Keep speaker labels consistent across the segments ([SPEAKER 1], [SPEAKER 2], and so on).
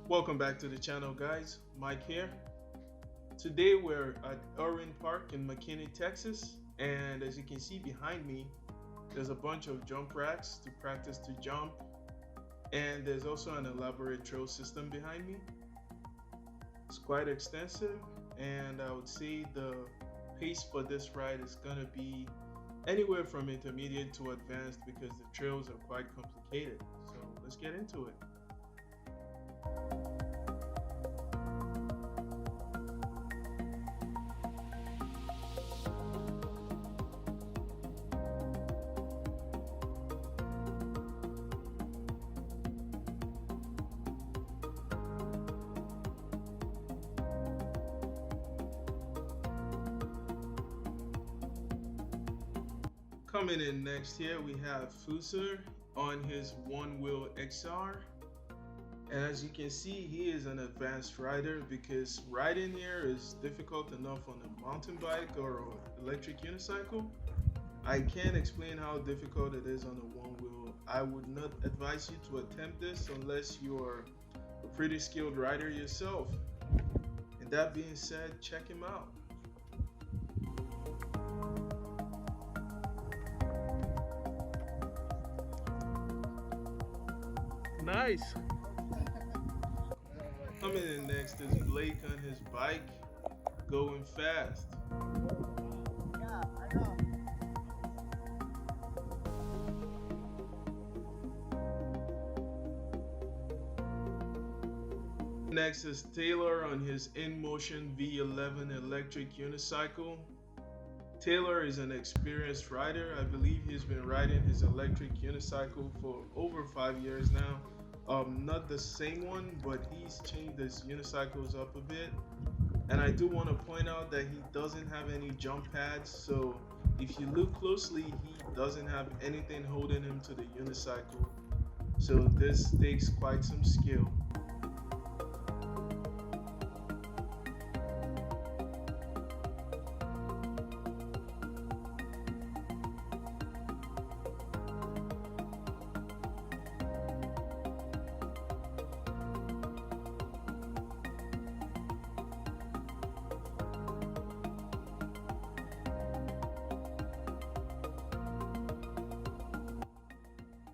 [SPEAKER 1] Welcome back to the channel, guys. Mike here. Today we're at Erwin Park in McKinney, Texas, and as you can see behind me, there's a bunch of jump racks to practice to jump, and there's also an elaborate trail system behind me. It's quite extensive, and I would say the pace for this ride is gonna be anywhere from intermediate to advanced because the trails are quite complicated. So let's get into it. Coming in next here, we have Fuser on his Onewheels XR. And as you can see, he is an advanced rider because riding here is difficult enough on a mountain bike or an electric unicycle. I can't explain how difficult it is on a Onewheel. I would not advise you to attempt this unless you are a pretty skilled rider yourself. And that being said, check him out. Nice. Coming in next is Blake on his bike, going fast.
[SPEAKER 2] Yeah, I know.
[SPEAKER 1] Next is Taylor on his InMotion V11 electric unicycle. Taylor is an experienced rider. I believe he's been riding his electric unicycle for over 5 years now. Not the same one, but he's changed his unicycles up a bit. And I do want to point out that he doesn't have any jump pads, so if you look closely, he doesn't have anything holding him to the unicycle. So this takes quite some skill.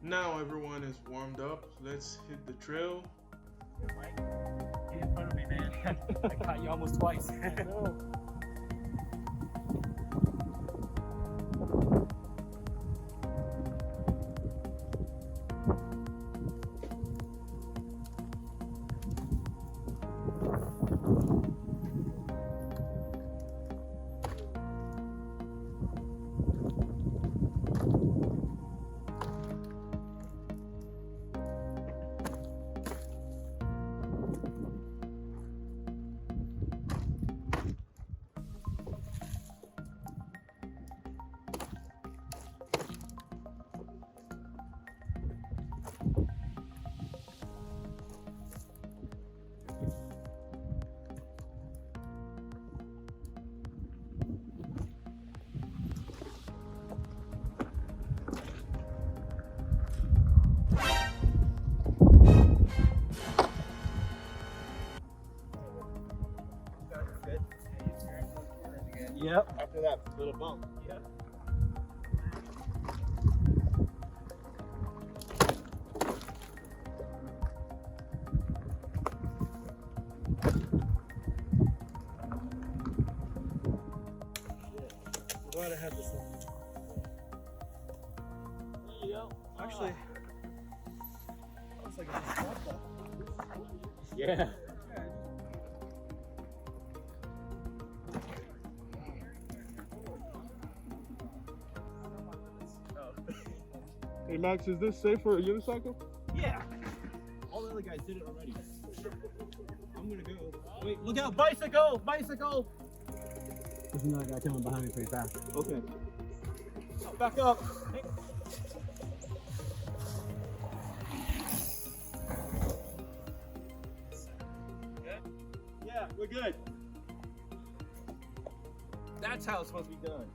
[SPEAKER 1] Now everyone is warmed up. Let's hit the trail.
[SPEAKER 2] Mike, get in front of me, man. I caught you almost twice. I know. Yep.
[SPEAKER 3] After that little bump.
[SPEAKER 2] Yep.
[SPEAKER 3] I'm glad I had this one.
[SPEAKER 2] There you go.
[SPEAKER 3] Actually, looks like it's a spot though.
[SPEAKER 2] Yeah.
[SPEAKER 1] Hey Max, is this safe for a unicycle?
[SPEAKER 3] Yeah. All the other guys did it already. I'm gonna go. Wait, look out! Bicycle! Bicycle!
[SPEAKER 2] There's another guy coming behind me pretty fast.
[SPEAKER 3] Okay. Back up. Hey. Yeah, we're good. That's how it's supposed to be done.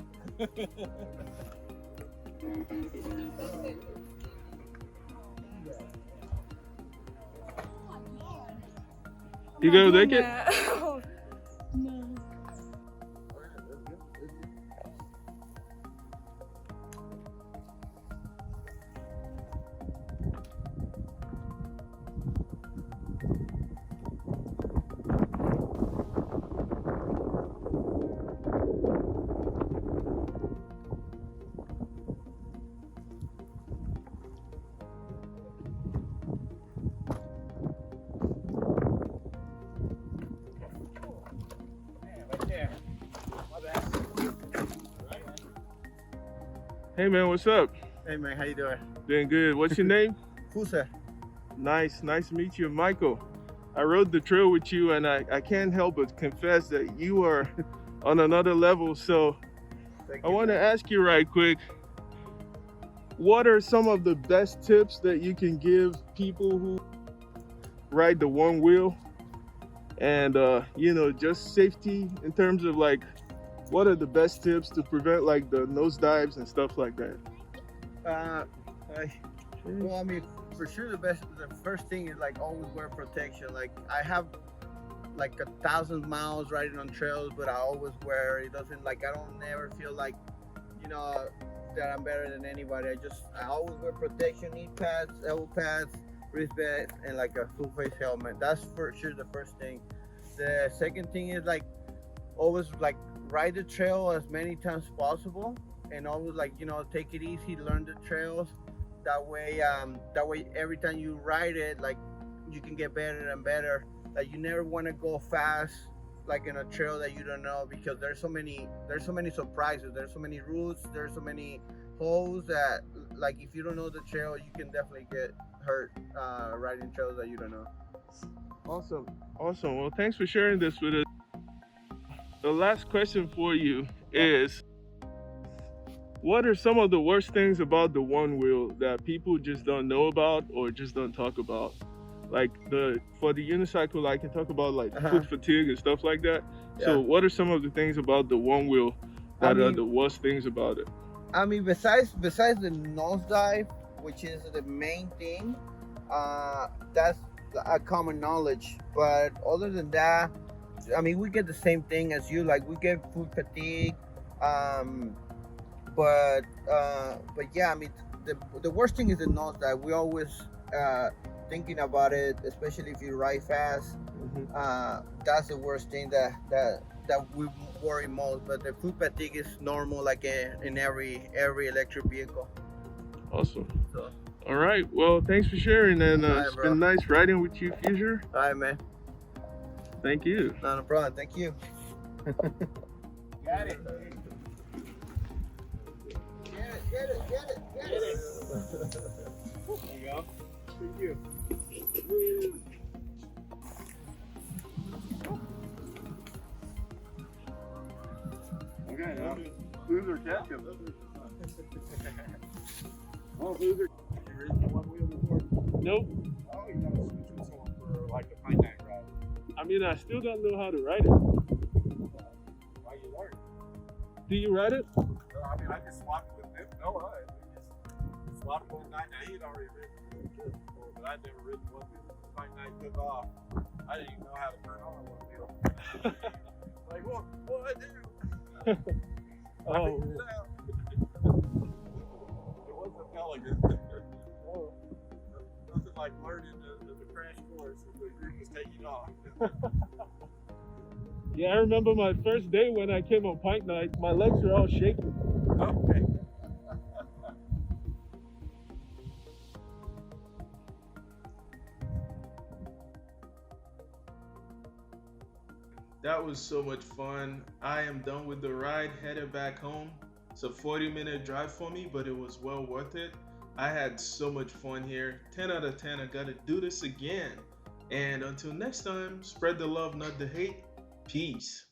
[SPEAKER 1] You gonna make it?
[SPEAKER 4] No.
[SPEAKER 3] Right there. My bad.
[SPEAKER 1] Hey man, what's up?
[SPEAKER 3] Hey man, how you doing?
[SPEAKER 1] Doing good. What's your name?
[SPEAKER 3] Fusa.
[SPEAKER 1] Nice to meet you, Michael. I rode the trail with you, and I can't help but confess that you are on another level. So
[SPEAKER 3] Thank
[SPEAKER 1] I
[SPEAKER 3] you,
[SPEAKER 1] want to
[SPEAKER 3] man.
[SPEAKER 1] ask you right quick, what are some of the best tips that you can give people who ride the one wheel? And you know, just safety in terms of like, what are the best tips to prevent like the nosedives and stuff like that?
[SPEAKER 3] Well, I mean, for sure the first thing is like always wear protection. Like I have like 1,000 miles riding on trails, but I always wear it. Doesn't like I don't never feel like, you know, that I'm better than anybody. I always wear protection, knee pads, elbow pads, wristband, and like a full face helmet. That's for sure the first thing. The second thing is like always like ride the trail as many times as possible, and always like, you know, take it easy, learn the trails. That way every time you ride it, like you can get better and better. Like you never want to go fast like in a trail that you don't know, because there's so many surprises, there's so many routes, there's so many holes that like if you don't know the trail, you can definitely get hurt riding trails that you don't know.
[SPEAKER 1] Awesome. Well, thanks for sharing this with us. The last question for you is, what are some of the worst things about the one wheel that people just don't know about or just don't talk about? Like for the unicycle, I can talk about like foot fatigue and stuff like that.
[SPEAKER 3] Yeah.
[SPEAKER 1] So what are some of the things about the one wheel that are the worst things about it?
[SPEAKER 3] I mean, besides the nosedive, which is the main thing, that's a common knowledge. But other than that, I mean, we get the same thing as you. Like we get foot fatigue, but yeah, I mean, the worst thing is the nosedive. We always thinking about it, especially if you ride fast. That's the worst thing that we worry most. But the foot fatigue is normal, like in every electric vehicle.
[SPEAKER 1] Awesome.
[SPEAKER 3] So,
[SPEAKER 1] all right. Well, thanks for sharing, and it's
[SPEAKER 3] bro.
[SPEAKER 1] been nice riding with you, Fuser.
[SPEAKER 3] All right, man.
[SPEAKER 1] Thank you.
[SPEAKER 3] No problem. Thank you. Got it. Get it. There you go. Thank you.
[SPEAKER 1] Okay, Loser catch him.
[SPEAKER 2] Oh, loser. You ridden the one wheel before?
[SPEAKER 1] Nope.
[SPEAKER 2] Oh, you gotta switch with someone for like a pine night ride.
[SPEAKER 1] I mean, I still don't know how to ride it.
[SPEAKER 2] Why you learn?
[SPEAKER 1] Do you ride it?
[SPEAKER 2] No, I mean, I just swapped with him. No, I just swapped one night. Now, he had already ridden before, but I'd never ridden one wheel. Pine night took off. I didn't even know how to turn on one wheel. Like, what I do? I figured it out. It wasn't elegant. Nothing like learning the crash course if the group was taking off.
[SPEAKER 1] Yeah, I remember my first day when I came on Pint Night. My legs were all shaking.
[SPEAKER 2] Okay.
[SPEAKER 1] That was so much fun. I am done with the ride, headed back home. It's a 40-minute drive for me, but it was well worth it. I had so much fun here. 10 out of 10. I gotta do this again. And until next time, spread the love, not the hate. Peace.